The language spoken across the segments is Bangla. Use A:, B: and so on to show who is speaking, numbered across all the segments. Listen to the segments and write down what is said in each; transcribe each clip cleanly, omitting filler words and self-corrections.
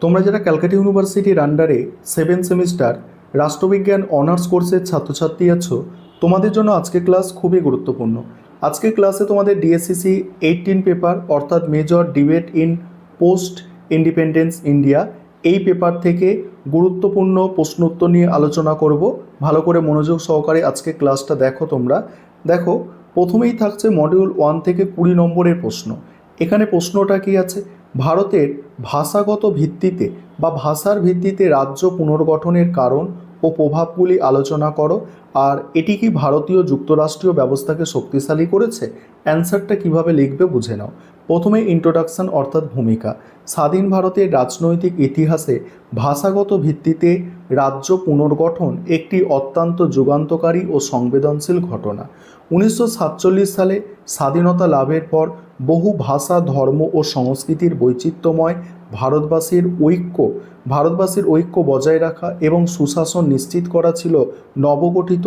A: তোমরা যারা ক্যালকাটা ইউনিভার্সিটির আন্ডারে 7 সেমিস্টার রাষ্ট্রবিজ্ঞান অনার্স কোর্সের ছাত্রছাত্রী আছো, তোমাদের জন্য আজকের ক্লাস খুবই গুরুত্বপূর্ণ। আজকের ক্লাসে তোমাদের ডিএসসিসি 18 পেপার অর্থাৎ major debate in post independence India এই পেপার থেকে গুরুত্বপূর্ণ প্রশ্ন উত্তর নিয়ে আলোচনা করব। ভালো করে মনোযোগ সহকারে আজকে ক্লাসটা দেখো। তোমরা দেখো, প্রথমেই থাকছে মডিউল 1 থেকে 20 নম্বরের প্রশ্ন। এখানে প্রশ্নটা কি আছে? ভারতের ভাষাগত ভিত্তিতে বা ভাষার ভিত্তিতে রাজ্য পুনর্গঠনের কারণ ও প্রভাবগুলি আলোচনা করো। আর এটি কি ভারতীয় যুক্তরাষ্ট্রীয় ব্যবস্থাকে শক্তিশালী করেছে? অ্যান্সারটা কিভাবে লিখবে বুঝে নাও। প্রথমে ইন্ট্রোডাকশন অর্থাৎ ভূমিকা। স্বাধীন ভারতের রাজনৈতিক ইতিহাসে ভাষাগত ভিত্তিতে রাজ্য পুনর্গঠন একটি অত্যন্ত যুগান্তকারী ও সংবেদনশীল ঘটনা। 1947 সালে স্বাধীনতা লাভের পর বহু ভাষা, ধর্ম ও সংস্কৃতির বৈচিত্র্যময় ভারতবাসীর ঐক্য বজায় রাখা এবং সুশাসন নিশ্চিত করা ছিল নবগঠিত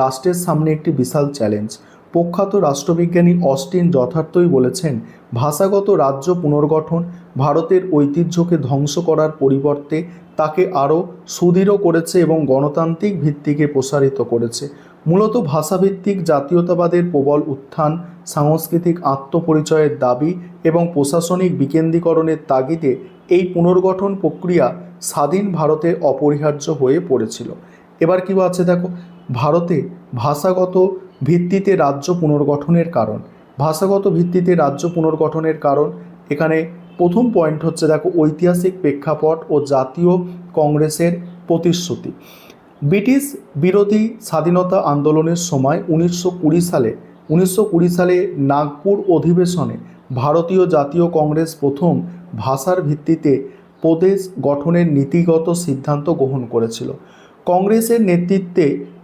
A: রাষ্ট্রের সামনে একটি বিশাল চ্যালেঞ্জ। প্রখ্যাত রাষ্ট্রবিজ্ঞানী অস্টিন যথার্থই বলেছেন, ভাষাগত রাজ্য পুনর্গঠন ভারতের ঐতিহ্যকে ধ্বংস করার পরিবর্তে তাকে আরও সুদৃঢ় করেছে এবং গণতান্ত্রিক ভিত্তিকে প্রসারিত করেছে। মূলত ভাষাভিত্তিক জাতীয়তাবাদের প্রবল উত্থান, সাংস্কৃতিক আত্মপরিচয়ের দাবি এবং প্রশাসনিক বিকেন্দ্রীকরণের তাগিদে এই পুনর্গঠন প্রক্রিয়া স্বাধীন ভারতে অপরিহার্য হয়ে পড়েছিল। এবার কি আছে দেখো, ভারতে ভাষাগত ভিত্তিতে রাজ্য পুনর্গঠনের কারণ। ভাষাগত ভিত্তিতে রাজ্য পুনর্গঠনের কারণ এখানে প্রথম পয়েন্ট হচ্ছে দেখো, ঐতিহাসিক প্রেক্ষাপট ও জাতীয় কংগ্রেসের প্রতিশ্রুতি। ব্রিটিশ বিরোধী স্বাধীনতা আন্দোলনের সময় 1920 সালে নাগপুর অধিবেশনে ভারতীয় জাতীয় কংগ্রেস প্রথম ভাষার ভিত্তিতে প্রদেশ গঠনের নীতিগত সিদ্ধান্ত গ্রহণ করেছিল।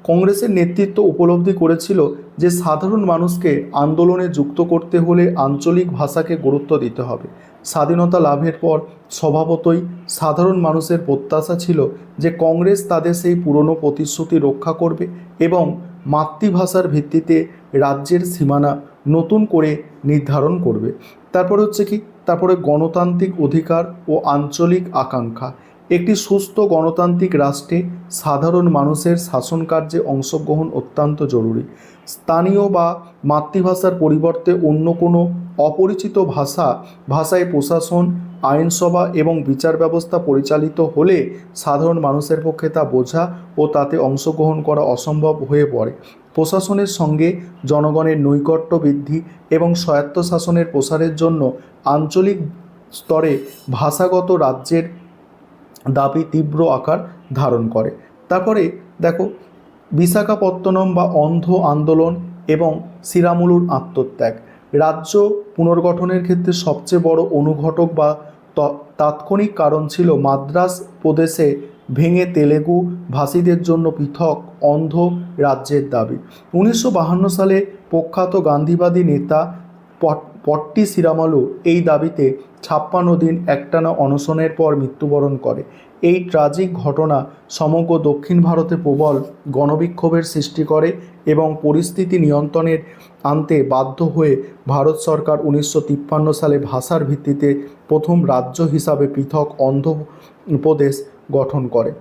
A: কংগ্রেসের নেতৃত্ব উপলব্ধি করেছিল যে সাধারণ মানুষকে আন্দোলনে যুক্ত করতে হলে আঞ্চলিক ভাষাকে গুরুত্ব দিতে হবে। স্বাধীনতা লাভের পর স্বভাবতই সাধারণ মানুষের প্রত্যাশা ছিল যে কংগ্রেস তাদের সেই পুরনো প্রতিশ্রুতি রক্ষা করবে এবং মাতৃভাষার ভিত্তিতে রাজ্যের সীমানা নতুন করে নির্ধারণ করবে। তারপরে গণতান্ত্রিক অধিকার ও আঞ্চলিক আকাঙ্ক্ষা। একটি সুস্থ গণতান্ত্রিক রাষ্ট্রে সাধারণ মানুষের শাসন কার্যে অংশগ্রহণ অত্যন্ত জরুরি। স্থানীয় বা মাতৃভাষার পরিবর্তে অন্য কোনো অপরিচিত ভাষায় প্রশাসন, আইনসভা এবং বিচার ব্যবস্থা পরিচালিত হলে সাধারণ মানুষের পক্ষে তা বোঝা ও তাতে অংশগ্রহণ করা অসম্ভব হয়ে পড়ে। প্রশাসনের সঙ্গে জনগণের নৈকট্য বৃদ্ধি এবং স্বায়ত্তশাসনের প্রসারের জন্য আঞ্চলিক স্তরে ভাষাগত রাজ্যের দাবি তীব্র আকার ধারণ করে। তারপরে দেখো, বিশাখাপত্তনম বা অন্ধ আন্দোলন এবং সিরামুলুর আত্মত্যাগ। রাজ্য পুনর্গঠনের ক্ষেত্রে সবচেয়ে বড় অনুঘটক বা তাৎক্ষণিক কারণ ছিল মাদ্রাস প্রদেশে ভেঙে তেলেগু ভাষীদের জন্য পৃথক অন্ধ রাজ্যের দাবি। 1952 সালে প্রখ্যাত গান্ধীবাদী নেতা পট্টি শ্রীরামুলু এই দাবিতে 56 দিন একটানা অনশনের পর মৃত্যুবরণ করে। এই ট্র্যাজিক ঘটনা সমগ্র দক্ষিণ ভারতে প্রবল গণবিক্ষোভের সৃষ্টি করে এবং পরিস্থিতি নিয়ন্ত্রণে আনতে বাধ্য হয়ে ভারত সরকার 1953 সালে ভাষার ভিত্তিতে প্রথম রাজ্য হিসাবে পৃথক অন্ধ্র প্রদেশ গঠন করে।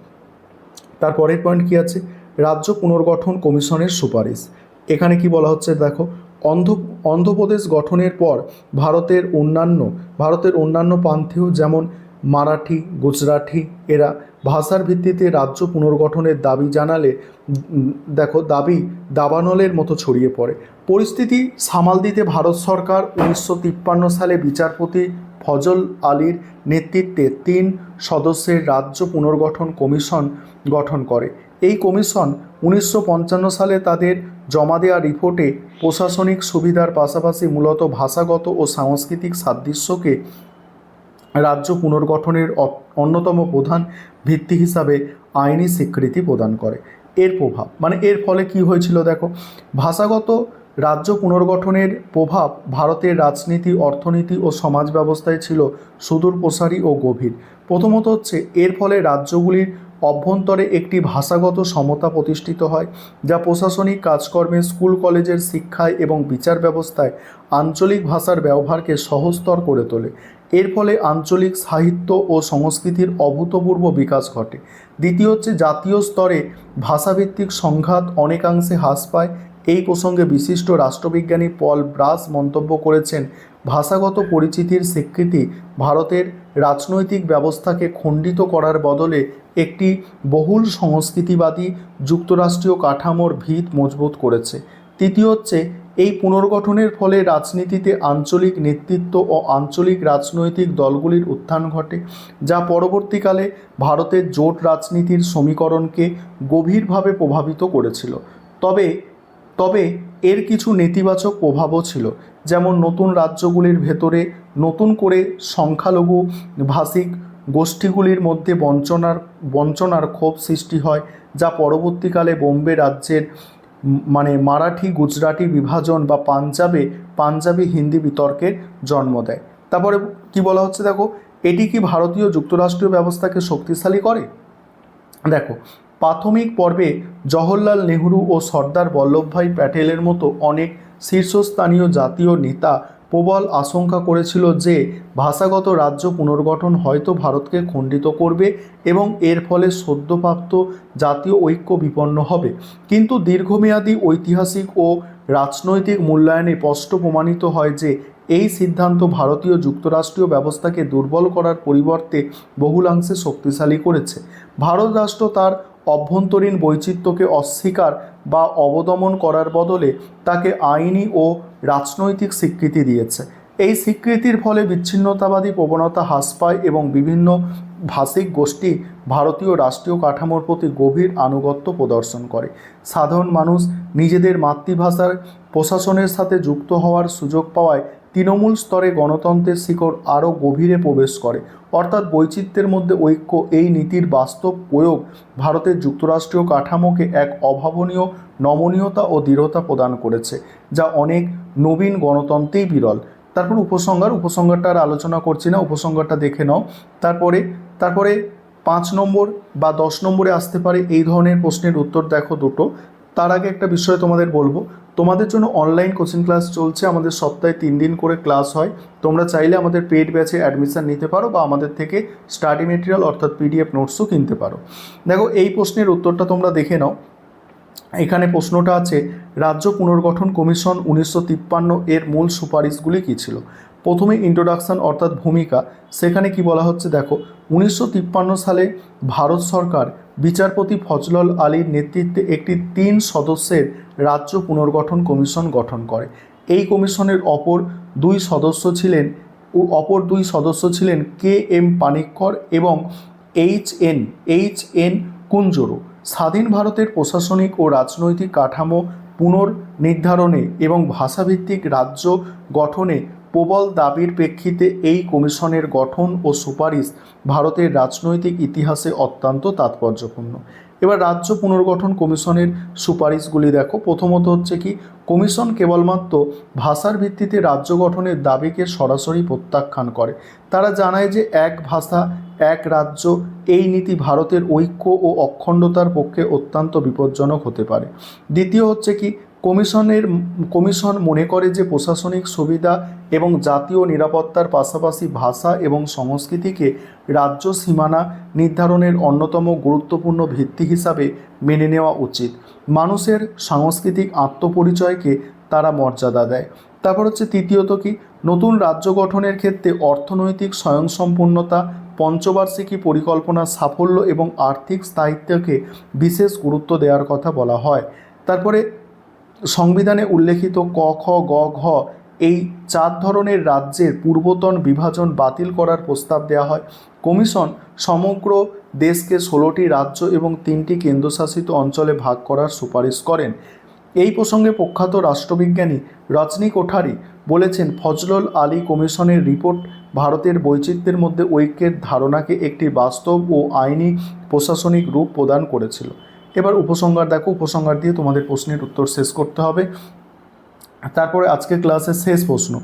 A: তারপরের পয়েন্ট কি আছে? রাজ্য পুনর্গঠন কমিশনের সুপারিশ। এখানে কি বলা হচ্ছে দেখো, অন্ধ্রপ্রদেশ গঠনের পর ভারতের অন্যান্য প্রান্তেও যেমন মারাঠি, গুজরাটি এরা ভাষার ভিত্তিতে রাজ্য পুনর্গঠনের দাবি জানালে দাবি দাবানলের মতো ছড়িয়ে পড়ে। পরিস্থিতি সামাল দিতে ভারত সরকার 1953 সালে বিচারপতি ফজল আলীর নেতৃত্বে 3 সদস্যের রাজ্য পুনর্গঠন কমিশন গঠন করে। এই কমিশন 1955 সালে তাদের জমা দেওয়া রিপোর্টে প্রশাসনিক সুবিধার পাশাপাশি মূলত ভাষাগত ও সাংস্কৃতিক সাদৃশ্যকে রাজ্য পুনর্গঠনের অন্যতম প্রধান ভিত্তি হিসাবে আইনি স্বীকৃতি প্রদান করে। এর প্রভাব এর ফলে কি হয়েছিল দেখো, ভাষাগত রাজ্য পুনর্গঠনের প্রভাব ভারতের রাজনীতি, অর্থনীতি ও সমাজ ব্যবস্থায় ছিল সুদূরপ্রসারী ও গভীর। প্রথমত হচ্ছে, এর ফলে রাজ্যগুলির অভ্যন্তরে একটি ভাষাগত সমতা প্রতিষ্ঠিত হয়, যা প্রশাসনিক কাজকর্মে, স্কুল কলেজের শিক্ষায় এবং বিচার ব্যবস্থায় আঞ্চলিক ভাষার ব্যবহারকে সহজতর করে তোলে। এর ফলে আঞ্চলিক সাহিত্য ও সংস্কৃতির অভূতপূর্ব বিকাশ ঘটে। দ্বিতীয় হচ্ছে জাতীয় স্তরে ভাষাভিত্তিক সংঘাত অনেকাংশে হ্রাস পায়। এই প্রসঙ্গে বিশিষ্ট রাষ্ট্রবিজ্ঞানী পল ব্রাস মন্তব্য করেছেন, ভাষাগত পরিচিতির স্বীকৃতি ভারতের রাজনৈতিক ব্যবস্থাকে খণ্ডিত করার বদলে একটি বহুল সংস্কৃতিবাদী যুক্তরাষ্ট্রীয় কাঠামোর ভিত মজবুত করেছে। তৃতীয় হচ্ছে এই পুনর্গঠনের ফলে রাজনীতিতে আঞ্চলিক নেতৃত্ব ও আঞ্চলিক রাজনৈতিক দলগুলির উত্থান ঘটে, যা পরবর্তীকালে ভারতের জোট রাজনীতির সমীকরণকে গভীরভাবে প্রভাবিত করেছিল। তবে এর কিছু নেতিবাচক প্রভাবও ছিল, যেমন নতুন রাজ্যগুলির ভেতরে নতুন করে সংখ্যালঘু ভাষিক গোষ্ঠীগুলির মধ্যে বঞ্চনার ক্ষোভ সৃষ্টি হয়, যা পরবর্তীকালে বোম্বে রাজ্যের মারাঠি গুজরাটি বিভাজন বা পাঞ্জাবি হিন্দি বিতর্কের জন্ম দেয়। তারপরে কি বলা হচ্ছে দেখো, এটি কি ভারতীয় যুক্তরাষ্ট্রীয় ব্যবস্থাকে শক্তিশালী করে? দেখো, প্রাথমিক পর্বে জওহরলাল নেহরু ও সর্দার বল্লভভাই প্যাটেলের মতো অনেক শীর্ষস্থানীয় জাতীয় নেতা প্রবল আশঙ্কা করেছিল যে ভাষাগত রাজ্য পুনর্গঠন হয়তো ভারতকে খণ্ডিত করবে এবং এর ফলে সদ্যপ্রাপ্ত জাতীয় ঐক্য বিপন্ন হবে। কিন্তু দীর্ঘমেয়াদী ঐতিহাসিক ও রাজনৈতিক মূল্যায়নে স্পষ্ট প্রমাণিত হয় যে এই সিদ্ধান্ত ভারতীয় যুক্তরাষ্ট্রীয় ব্যবস্থাকে দুর্বল করার পরিবর্তে বহুলাংশে শক্তিশালী করেছে। ভারত রাষ্ট্র তার অভ্যন্তরীণ বৈচিত্র্যকে অস্বীকার বা অবদমন করার বদলে তাকে আইনি ও রাজনৈতিক স্বীকৃতি দিয়েছে। এই স্বীকৃতির ফলে বিচ্ছিন্নতাবাদী প্রবণতা হ্রাস পায় এবং বিভিন্ন ভাষিক গোষ্ঠী ভারতীয় রাষ্ট্রীয় কাঠামোর প্রতি গভীর আনুগত্য প্রদর্শন করে। সাধারণ মানুষ নিজেদের মাতৃভাষার প্রশাসনের সাথে যুক্ত হওয়ার সুযোগ পাওয়ায় তৃণমূল স্তরে গণতন্ত্রের শিকড় আরও গভীরে প্রবেশ করে। অর্থাৎ বৈচিত্র্যের মধ্যে ঐক্য এই নীতির বাস্তব প্রয়োগ ভারতের যুক্তরাষ্ট্রীয় কাঠামোকে এক অভাবনীয় নমনীয়তা ও দৃঢ়তা প্রদান করেছে, যা অনেক নবীন গণতন্ত্রেই বিরল। তারপর উপসংহারটা আর আলোচনা করছি না, উপসংহারটা দেখে নাও। তারপরে 5 নম্বর বা 10 নম্বরে আসতে পারে এই ধরনের প্রশ্নের উত্তর। দেখো দুটো। তার আগে একটা বিষয় তোমাদের বলবো, তোমাদের জন্য অনলাইন কোচিং ক্লাস চলছে। আমাদের সপ্তাহে 3 দিন করে ক্লাস হয়। তোমরা চাইলে আমাদের পেইড ব্যাচে অ্যাডমিশন নিতে পারো বা আমাদের থেকে স্টাডি মেটেরিয়াল অর্থাৎ PDF নোটসও কিনতে পারো। দেখো, এই প্রশ্নের উত্তরটা তোমরা দেখে নাও। এখানে প্রশ্নটা আছে, রাজ্য পুনর্গঠন কমিশন 1953 এর মূল সুপারিশগুলি কী ছিল? প্রথমে ইন্ট্রোডাকশন অর্থাৎ ভূমিকা। সেখানে কি বলা হচ্ছে দেখো, 1953 সালে ভারত সরকার বিচারপতি ফজলুল আলীর নেতৃত্বে একটি 3 সদস্যের রাজ্য পুনর্গঠন কমিশন গঠন করে। এই কমিশনের অপর দুই সদস্য ছিলেন KM পানিক্কর এবং এইচ এন কুঞ্জরু। স্বাধীন ভারতের প্রশাসনিক ও রাজনৈতিক কাঠামো পুনর্নির্ধারণে এবং ভাষাভিত্তিক রাজ্য গঠনে প্রবল দাবির প্রেক্ষিতে এই কমিশনের গঠন ও সুপারিশ ভারতের রাজনৈতিক ইতিহাসে অত্যন্ত তাৎপর্যপূর্ণ। এবার রাজ্য পুনর্গঠন কমিশনের সুপারিশগুলি দেখো। প্রথমত হচ্ছে কি, কমিশন কেবলমাত্র ভাষার ভিত্তিতে রাজ্য গঠনের দাবিকে সরাসরি প্রত্যাখ্যান করে। তারা জানায় যে এক ভাষা এক রাজ্য এই নীতি ভারতের ঐক্য ও অখণ্ডতার পক্ষে অত্যন্ত বিপজ্জনক হতে পারে। দ্বিতীয় হচ্ছে কি, কমিশন মনে করে যে প্রশাসনিক সুবিধা এবং জাতীয় নিরাপত্তার পাশাপাশি ভাষা এবং সংস্কৃতিকে রাজ্য সীমানা নির্ধারণের অন্যতম গুরুত্বপূর্ণ ভিত্তি হিসাবে মেনে নেওয়া উচিত। মানুষের সাংস্কৃতিক আত্মপরিচয়কে তারা মর্যাদা দেয়। তারপর হচ্ছে তৃতীয়ত কি, নতুন রাজ্য গঠনের ক্ষেত্রে অর্থনৈতিক স্বয়ংসম্পূর্ণতা, পঞ্চবার্ষিকী পরিকল্পনার সাফল্য এবং আর্থিক স্থায়িত্বকে বিশেষ গুরুত্ব দেওয়ার কথা বলা হয়। তারপরে সংবিধানে উল্লেখিত ক, খ, গ, ঘ এই 4 ধরনের রাজ্যের পূর্বতন বিভাজন বাতিল করার প্রস্তাব দেওয়া হয়। কমিশন সমগ্র দেশকে 16টি রাজ্য এবং 3টি কেন্দ্রশাসিত অঞ্চলে ভাগ করার সুপারিশ করেন। এই প্রসঙ্গে প্রখ্যাত রাষ্ট্রবিজ্ঞানী রজনী কোঠারি বলেছেন, ফজলুল আলী কমিশনের রিপোর্ট ভারতের বৈচিত্র্যের মধ্যে ঐক্যের ধারণাকে একটি বাস্তব ও আইনি প্রশাসনিক রূপ প্রদান করেছিল। এবার উপসংহার দেখো। উপসংহার দিয়ে তোমাদের প্রশ্নের উত্তর শেষ করতে হবে। তারপরে আজকের ক্লাসের শেষ প্রশ্ন,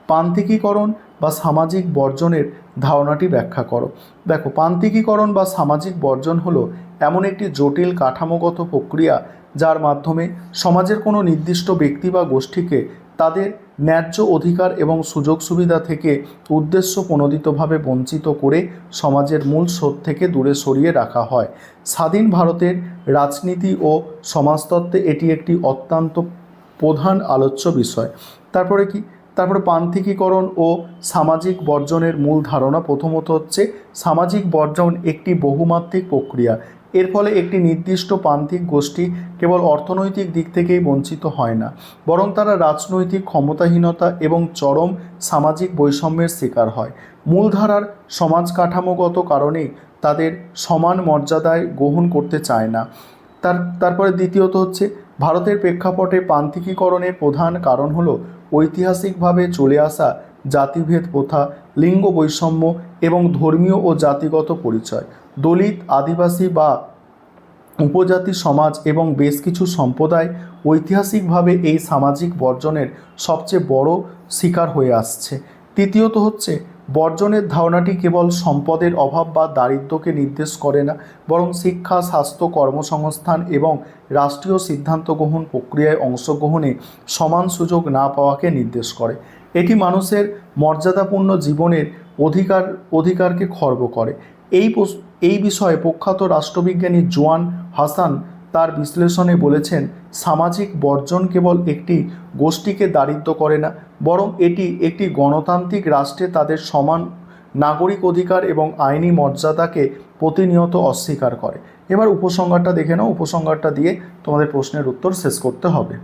A: প্রান্তিকীকরণ বা সামাজিক বর্জনের ধারণাটি ব্যাখ্যা করো। দেখো, প্রান্তিকীকরণ বা সামাজিক বর্জন হলো এমন একটি জটিল কাঠামোগত প্রক্রিয়া যার মাধ্যমে সমাজের কোনো নির্দিষ্ট ব্যক্তি বা গোষ্ঠীকে তাদের ন্যায্য অধিকার এবং সুযোগ সুবিধা থেকে উদ্দেশ্য প্রণোদিতভাবে বঞ্চিত করে সমাজের মূল স্রোত থেকে দূরে সরিয়ে রাখা হয়। স্বাধীন ভারতের রাজনীতি ও সমাজতত্ত্বে এটি একটি অত্যন্ত প্রধান আলোচ্য বিষয়। তারপরে কি, তারপরে প্রান্তিকীকরণ ও সামাজিক বর্জনের মূল ধারণা। প্রথমত হচ্ছে সামাজিক বর্জন একটি বহুমাত্রিক প্রক্রিয়া। এর ফলে একটি নির্দিষ্ট প্রান্তিক গোষ্ঠী কেবল অর্থনৈতিক দিক থেকেই বঞ্চিত হয় না, বরং তারা রাজনৈতিক ক্ষমতাহীনতা এবং চরম সামাজিক বৈষম্যের শিকার হয়। মূলধারার সমাজ কাঠামোগত কারণেই তাদের সমান মর্যাদায় গ্রহণ করতে চায় না। তারপরে দ্বিতীয়ত হচ্ছে ভারতের প্রেক্ষাপটে প্রান্তিকীকরণের প্রধান কারণ হলো ঐতিহাসিকভাবে চলে আসা জাতিভেদ প্রথা, লিঙ্গ বৈষম্য এবং ধর্মীয় ও জাতিগত পরিচয়। দলিত, আদিবাসী বা উপজাতি সমাজ এবং বেশ কিছু সম্প্রদায় ঐতিহাসিকভাবে এই সামাজিক বর্জনের সবচেয়ে বড় শিকার হয়ে আসছে। তৃতীয়ত হচ্ছে বর্জনের ধারণাটি কেবল সম্পদের অভাব বা দারিদ্র্যকে নির্দেশ করে না, বরং শিক্ষা, স্বাস্থ্য, কর্মসংস্থান এবং রাষ্ট্রীয় সিদ্ধান্ত গ্রহণ প্রক্রিয়ায় অংশগ্রহণে সমান সুযোগ না পাওয়াকে নির্দেশ করে। এটি মানুষের মর্যাদাপূর্ণ জীবনের অধিকারকে খর্ব করে। এই বিষয়ে প্রখ্যাত রাষ্ট্রবিজ্ঞানী জোয়ান হাসান তার বিশ্লেষণে বলেছেন, সামাজিক বর্জন কেবল একটি গোষ্ঠীকে দারিদ্র করে না, বরং এটি একটি গণতান্ত্রিক রাষ্ট্রে তাদের সমান নাগরিক অধিকার এবং আইনি মর্যাদাকে প্রতিনিয়ত অস্বীকার করে। এবার উপসংহারটা দেখে নাও, উপসংহারটা দিয়ে তোমাদের প্রশ্নের উত্তর শেষ করতে হবে।